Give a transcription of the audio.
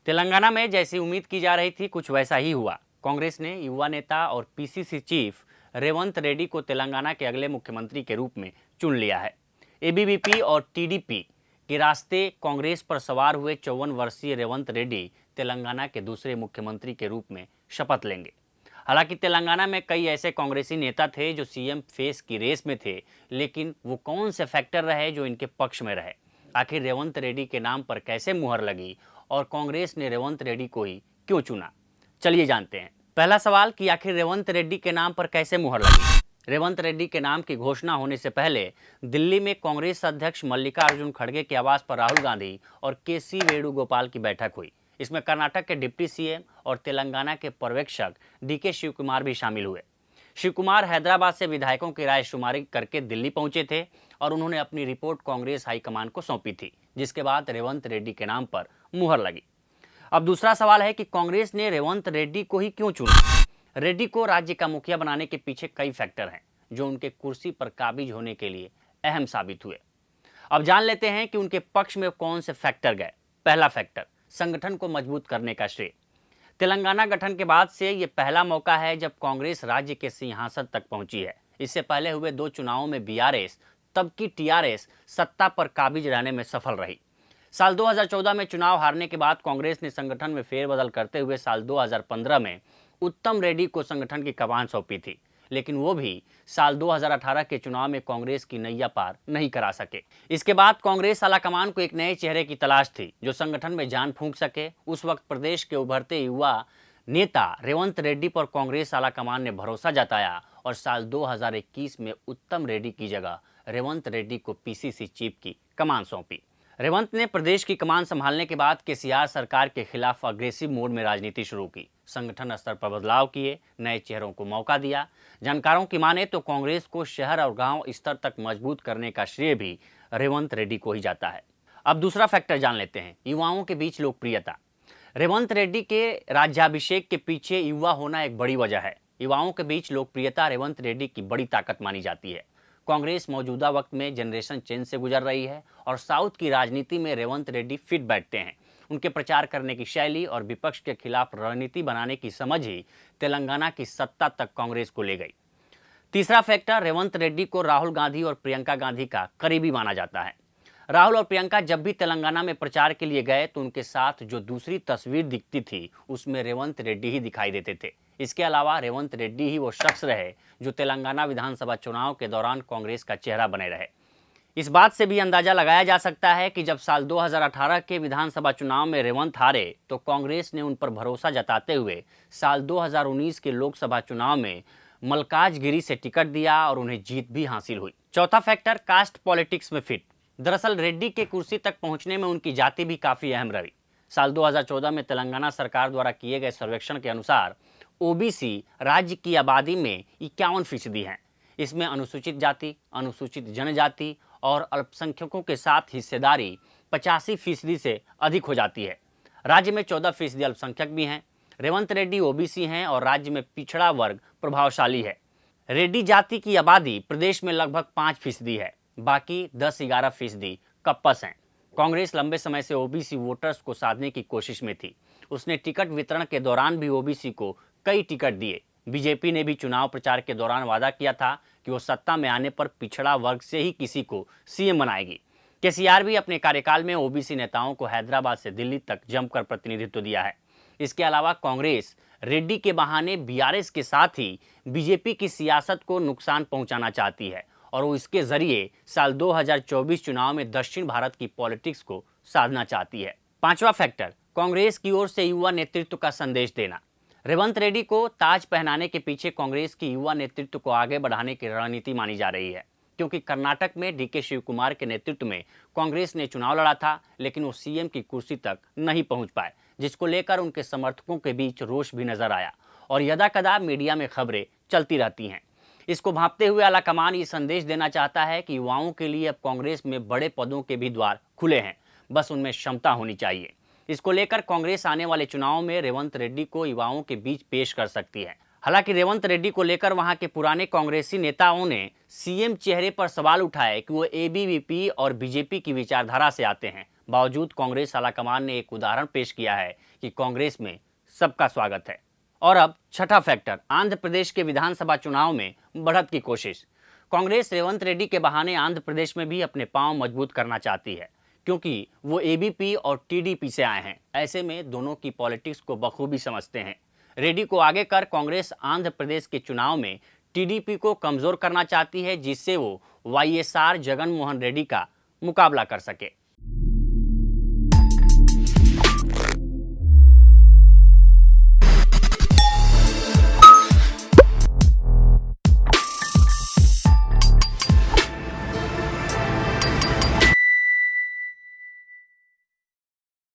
तेलंगाना में जैसी उम्मीद की जा रही थी कुछ वैसा ही हुआ। कांग्रेस ने युवा नेता और पीसीसी चीफ रेवंत रेड्डी को तेलंगाना के अगले मुख्यमंत्री के रूप में चुन लिया है। एबीवीपी और टीडीपी के रास्ते कांग्रेस पर सवार हुए 54 वर्षीय रेवंत रेड्डी तेलंगाना के दूसरे मुख्यमंत्री के रूप में शपथ लेंगे। हालांकि तेलंगाना में कई ऐसे कांग्रेसी नेता थे जो सीएम फेस की रेस में थे, लेकिन वो कौन से फैक्टर रहे जो इनके पक्ष में रहे? आखिर रेवंत रेड्डी के नाम पर कैसे मुहर लगी और कांग्रेस ने रेवंत रेड्डी को ही क्यों चुना? चलिए जानते हैं। पहला सवाल कि आखिर रेवंत रेड्डी के नाम पर कैसे मुहर लगी। रेवंत रेड्डी के नाम की घोषणा होने से पहले दिल्ली में कांग्रेस अध्यक्ष मल्लिकार्जुन खड़गे के आवास पर राहुल गांधी और केसी वेणुगोपाल की बैठक हुई। इसमें कर्नाटक के डिप्टी सीएम और तेलंगाना के पर्यवेक्षक डीके शिव कुमार भी शामिल हुए। शिव कुमार हैदराबाद से विधायकों की राय शुमारी करके दिल्ली पहुंचे थे और उन्होंने अपनी रिपोर्ट कांग्रेस हाईकमान को सौंपी थी, जिसके बाद रेवंत रेड्डी के नाम पर मुहर लगी। अब दूसरा सवाल है कि कांग्रेस ने रेवंत रेड्डी को ही क्यों चुना? रेड्डी को राज्य का मुखिया बनाने के पीछे कई फैक्टर हैं जो उनके कुर्सी पर काबिज होने के लिए अहम साबित हुए। अब जान लेते हैं कि उनके पक्ष में कौन से फैक्टर गए। पहला फैक्टर, संगठन को मजबूत करने का श्रेय। तेलंगाना गठन के बाद से ये पहला मौका है जब कांग्रेस राज्य के सिंहासन तक पहुंची है। इससे पहले हुए 2 चुनावों में बीआरएस, तब की टीआरएस, सत्ता पर काबिज रहने में सफल रही। साल 2014 में चुनाव हारने के बाद कांग्रेस ने संगठन में फेरबदल करते हुए साल 2015 में उत्तम रेड्डी को संगठन की कमान सौंपी थी, लेकिन वो भी साल 2018 के चुनाव में कांग्रेस की नैया पार नहीं करा सके। इसके बाद कांग्रेस आलाकमान को एक नए चेहरे की तलाश थी जो संगठन में जान फूंक सके। उस वक्त प्रदेश के उभरते युवा नेता रेवंत रेड्डी पर कांग्रेस आलाकमान ने भरोसा जताया और साल 2021 में उत्तम रेड्डी की जगह रेवंत रेड्डी को पीसीसी चीफ की कमान सौंपी। रेवंत ने प्रदेश की कमान संभालने के बाद केसीआर सरकार के खिलाफ अग्रेसिव मोड में राजनीति शुरू की। संगठन स्तर पर बदलाव किए, नए चेहरों को मौका दिया। जानकारों की माने तो कांग्रेस को शहर और गांव स्तर तक मजबूत करने का श्रेय भी रेवंत रेड्डी को ही जाता है। अब दूसरा फैक्टर जान लेते हैं, युवाओं के बीच लोकप्रियता। रेवंत रेड्डी के राज्याभिषेक के पीछे युवा होना एक बड़ी वजह है। युवाओं के बीच लोकप्रियता रेवंत रेड्डी की बड़ी ताकत मानी जाती है। कांग्रेस मौजूदा वक्त में जनरेशन चेंज से गुजर रही है और साउथ की राजनीति में रेवंत रेड्डी फिट बैठते हैं। उनके प्रचार करने की शैली और विपक्ष के खिलाफ रणनीति बनाने की समझ ही तेलंगाना की सत्ता तक कांग्रेस को ले गई। तीसरा फैक्टर, रेवंत रेड्डी को राहुल गांधी और प्रियंका गांधी का करीबी माना जाता है। राहुल और प्रियंका जब भी तेलंगाना में प्रचार के लिए गए तो उनके साथ जो दूसरी तस्वीर दिखती थी उसमें रेवंत रेड्डी ही दिखाई देते थे। इसके अलावा रेवंत रेड्डी ही वो शख्स रहे जो तेलंगाना विधानसभा चुनाव के दौरान कांग्रेस का चेहरा बने रहे। इस बात से भी अंदाजा लगाया जा सकता है कि जब साल 2018 के विधानसभा चुनाव में रेवंत हारे तो कांग्रेस ने उन पर भरोसा जताते हुए साल 2019 के लोकसभा चुनाव में मल्काजगिरी से टिकट दिया और उन्हें जीत भी हासिल हुई। चौथा फैक्टर, कास्ट पॉलिटिक्स में फिट। दरअसल रेड्डी के कुर्सी तक पहुंचने में उनकी जाति भी काफी अहम रही। साल 2014 में तेलंगाना सरकार द्वारा किए गए सर्वेक्षण के अनुसार ओबीसी राज्य की आबादी में 51% हैं। इसमें अनुसूचित जाति, अनुसूचित जनजाति और अल्पसंख्यकों के साथ हिस्सेदारी 85% से अधिक हो जाती है। राज्य में 14% अल्पसंख्यक भी हैं। रेवंत रेड्डी ओबीसी हैं और राज्य में पिछड़ा वर्ग प्रभावशाली है। रेड्डी जाति की आबादी प्रदेश में लगभग 5% है, बाकी 10-11% कप्पस हैं। कांग्रेस लंबे समय से ओबीसी वोटर्स को साधने की कोशिश में थी। उसने टिकट वितरण के दौरान भी ओबीसी को कई टिकट दिए। बीजेपी ने भी चुनाव प्रचार के दौरान वादा किया था कि वो सत्ता में आने पर पिछड़ा वर्ग से ही किसी को सीएम बनाएगी। केसीआर भी अपने कार्यकाल में ओबीसी नेताओं को हैदराबाद से दिल्ली तक जमकर प्रतिनिधित्व दिया है। इसके अलावा कांग्रेस रेड्डी के बहाने बीआरएस के साथ ही बीजेपी की सियासत को नुकसान पहुंचाना चाहती है और वो इसके जरिए साल 2024 चुनाव में दक्षिण भारत की पॉलिटिक्स को साधना चाहती है। पांचवा फैक्टर, कांग्रेस की ओर से युवा नेतृत्व का संदेश देना। रेवंत रेड्डी को ताज पहनाने के पीछे कांग्रेस की युवा नेतृत्व को आगे बढ़ाने की रणनीति मानी जा रही है, क्योंकि कर्नाटक में डीके शिव कुमार के नेतृत्व में कांग्रेस ने चुनाव लड़ा था, लेकिन वो सीएम की कुर्सी तक नहीं पहुंच पाए, जिसको लेकर उनके समर्थकों के बीच रोष भी नजर आया और यदाकदा मीडिया में खबरें चलती रहती हैं। इसको भांपते हुए आलाकमान ये संदेश देना चाहता है कि युवाओं के लिए अब कांग्रेस में बड़े पदों के भी द्वार खुले हैं, बस उनमें क्षमता होनी चाहिए। इसको लेकर कांग्रेस आने वाले चुनाव में रेवंत रेड्डी को युवाओं के बीच पेश कर सकती है। हालांकि रेवंत रेड्डी को लेकर वहां के पुराने कांग्रेसी नेताओं ने सीएम चेहरे पर सवाल उठाए कि वो एबीवीपी और बीजेपी की विचारधारा से आते हैं। बावजूद कांग्रेस आलाकमान ने एक उदाहरण पेश किया है कि कांग्रेस में सबका स्वागत है। और अब छठा फैक्टर, आंध्र प्रदेश के विधानसभा चुनाव में बढ़त की कोशिश। कांग्रेस रेवंत रेड्डी के बहाने आंध्र प्रदेश में भी अपने पांव मजबूत करना चाहती है, क्योंकि वो एबीपी और टीडीपी से आए हैं। ऐसे में दोनों की पॉलिटिक्स को बखूबी समझते हैं। रेड्डी को आगे कर कांग्रेस आंध्र प्रदेश के चुनाव में टीडीपी को कमजोर करना चाहती है, जिससे वो वाईएसआर जगन मोहन रेड्डी का मुकाबला कर सके।